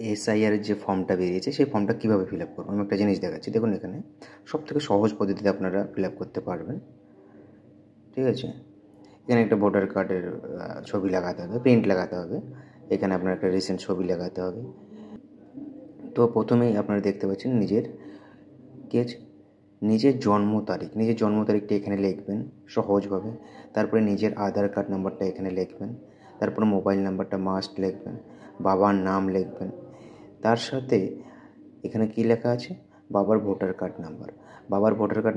SIR এর যে ফর্মটা বেরিয়েছে সেই ফর্মটা কীভাবে ফিল আপ করবো আমি একটা জিনিস দেখাচ্ছি। দেখুন এখানে সবথেকে সহজ পদ্ধতিতে আপনারা ফিল আপ করতে পারবেন। ঠিক আছে, এখানে একটা ভোটার কার্ডের ছবি লাগাতে হবে, প্রিন্ট লাগাতে হবে। এখানে আপনার একটা রিসেন্ট ছবি লাগাতে হবে। তো প্রথমেই আপনারা দেখতে পাচ্ছেন নিজের জন্ম তারিখটা এখানে লিখবেন সহজভাবে। তারপরে নিজের আধার কার্ড নাম্বারটা এখানে লিখবেন। তারপরে মোবাইল নাম্বারটা মাস্ট লিখবেন। বাবার নাম লিখবেন। তার সাথে এখানে কি লেখা আছে, বাবার ভোটার কার্ড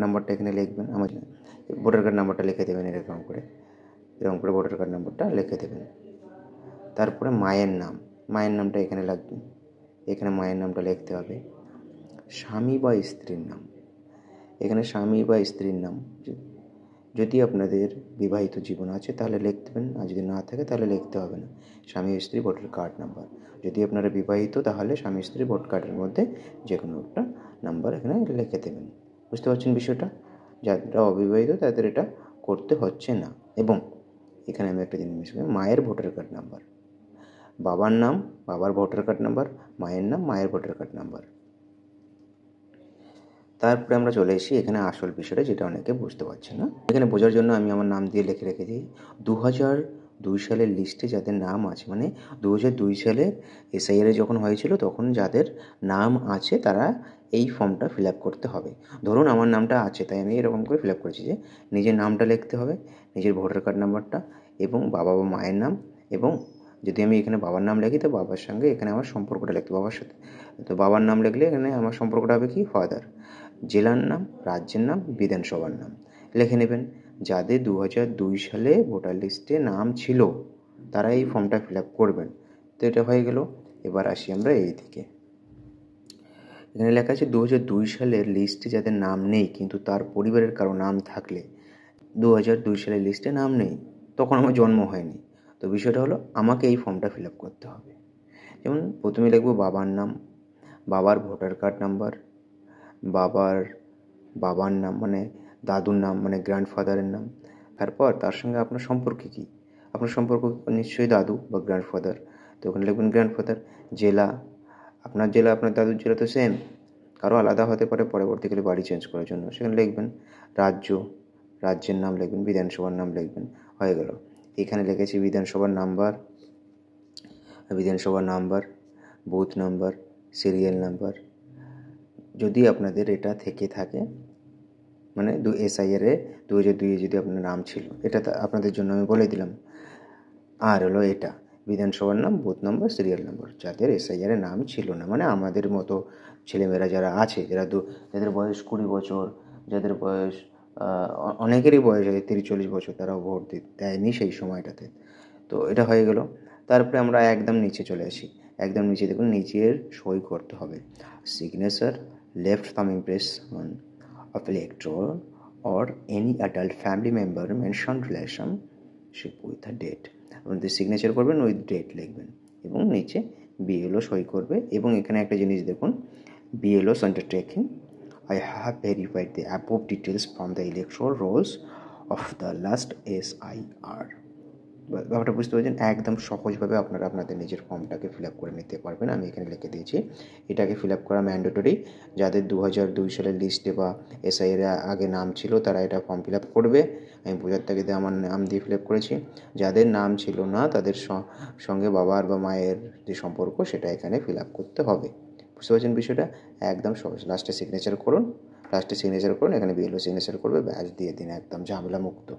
নাম্বারটা এখানে লিখবেন। আমার ভোটার কার্ড নাম্বারটা লিখে দেবেন এরকম করে ভোটার কার্ড নাম্বারটা লিখে দেবেন। তারপরে মায়ের নামটা এখানে লাগবে, এখানে মায়ের নামটা লিখতে হবে। স্বামী বা স্ত্রীর নাম, এখানে স্বামী বা স্ত্রীর নাম যদি আপনাদের বিবাহিত জীবন আছে তাহলে লিখতে দেবেন, আর যদি না থাকে তাহলে লিখতে হবে না। স্বামী স্ত্রী ভোটার কার্ড নাম্বার, যদি আপনারা বিবাহিত তাহলে স্বামী স্ত্রী ভোটার কার্ডের মধ্যে যে কোনো একটা নাম্বার এখানে লিখে দেবেন। বুঝতে পারছেন বিষয়টা? যারা অবিবাহিত তাদের এটা করতে হচ্ছে না। এবং এখানে আমি একটা জিনিস মায়ের ভোটার কার্ড নাম্বার, বাবার নাম বাবার ভোটার কার্ড নাম্বার, মায়ের নাম মায়ের ভোটার কার্ড নাম্বার। তারপরে আমরা চলে এসেছি এখানে আসল বিষয়টা, যেটা অনেকে বুঝতে পারছে না। এখানে বোঝার জন্য আমি আমার নাম দিয়ে লিখে রেখেছি 2002 সালের লিস্টে যাদের নাম আছে, মানে 2002 সালে এসআইআর যখন হয়েছিল তখন যাদের নাম আছে তারা এই ফর্মটা ফিল আপ করতে হবে। ধরুন আমার নামটা আছে, তাই আমি এরকম করে ফিল আপ করেছি যে নিজের নামটা লিখতে হবে, নিজের ভোটার কার্ড নাম্বারটা এবং বাবা বা মায়ের নাম। এবং যদি আমি এখানে বাবার নাম লিখি তো বাবার সঙ্গে এখানে আমার সম্পর্কটা লিখতে, বাবার সাথে। তো বাবার নাম লিখলে এখানে আমার সম্পর্কটা হবে কি, ফাদার। জেলার নাম, রাজ্যের নাম, বিধানসভার নাম লিখে নেবেন। যাদের 2002 সালে ভোটার লিস্টে নাম ছিল তারা এই ফর্মটা ফিল আপ করবেন। তো এটা হয়ে গেল। এবার আসি আমরা এই দিকে। এখানে লেখা আছে 2002 সালের লিস্টে যাদের নাম নেই কিন্তু তার পরিবারের কারো নাম থাকলে, 2002 সালের লিস্টে নাম নেই, তখন আমার জন্ম হয়নি। তো বিষয়টা হলো আমাকে এই ফর্মটা ফিল আপ করতে হবে। যেমন প্রথমে লিখব বাবার নাম, বাবার ভোটার কার্ড নাম্বার, বাবার নাম মানে দাদুর নাম মানে গ্র্যান্ডফাদারের নাম। তারপর তার সঙ্গে আপনার সম্পর্ক কী, আপনার সম্পর্ক নিশ্চয়ই দাদু বা গ্র্যান্ডফাদার, তো ওখানে লিখবেন গ্র্যান্ডফাদার। জেলা, আপনার জেলা আপনার দাদুর জেলা তো সেম, কারো আলাদা হতে পারে পরবর্তীকালে বাড়ি চেঞ্জ করার জন্য, সেখানে লিখবেন। রাজ্যের নাম লিখবেন, বিধানসভার নাম লিখবেন। হয়ে গেল। এখানে লিখেছি বিধানসভার number, booth number, serial number. যদি আপনাদের এটা থেকে থাকে, মানে এসআইআরে 2002 যদি আপনার নাম ছিল, এটা আপনাদের জন্য আমি বলে দিলাম। আর হলো এটা বিধানসভার নাম, বুথ নাম্বার, সিরিয়াল নাম্বার। যাদের এসআইআরে নাম ছিল না, মানে আমাদের মতো ছেলেমেয়েরা যারা আছে, যাদের বয়স 20 বছর, যাদের বয়স অনেকেরই বয়স আছে 30-40 বছর, তারাও ভোট দেয়নি সেই সময়টাতে। তো এটা হয়ে গেল। তারপরে আমরা একদম নিচে চলে আসি। একদম নিচে দেখুন নিজের সই করতে হবে। Signature, left thumb impression of elector or any adult family member mentioned relationship with a date. আপনাদের সিগনেচার করবেন, উইথ ডেট লিখবেন এবং নিচে বিএলও সই করবে। এবং এখানে একটা জিনিস দেখুন, বিএলও's undertaking, I have verified the above details from the electoral rolls of the last SIR. ব্যাপারটা বুঝতে পারছেন? একদম সহজভাবে আপনারা আপনাদের নিজের ফর্মটাকে ফিল আপ করে নিতে পারবেন। আমি এখানে লিখে দিয়েছি, এটাকে ফিল আপ করা ম্যান্ডেটরি। যাদের 2002 সালের লিস্টে বা এসআইয়ের আগে নাম ছিল তারা এটা ফর্ম ফিল আপ করবে। আমি বোঝার তাগিদে আমার নাম দিয়ে ফিল আপ করেছি। যাদের নাম ছিল না তাদের সঙ্গে বাবার বা মায়ের যে সম্পর্ক সেটা এখানে ফিল আপ করতে হবে। বুঝতে পারছেন বিষয়টা? একদম সহজ। লাস্টে সিগনেচার করুন, এখানে বিএলও সিগনেচার করবে, ব্যাস দিয়ে দিন, একদম ঝামেলা মুক্ত।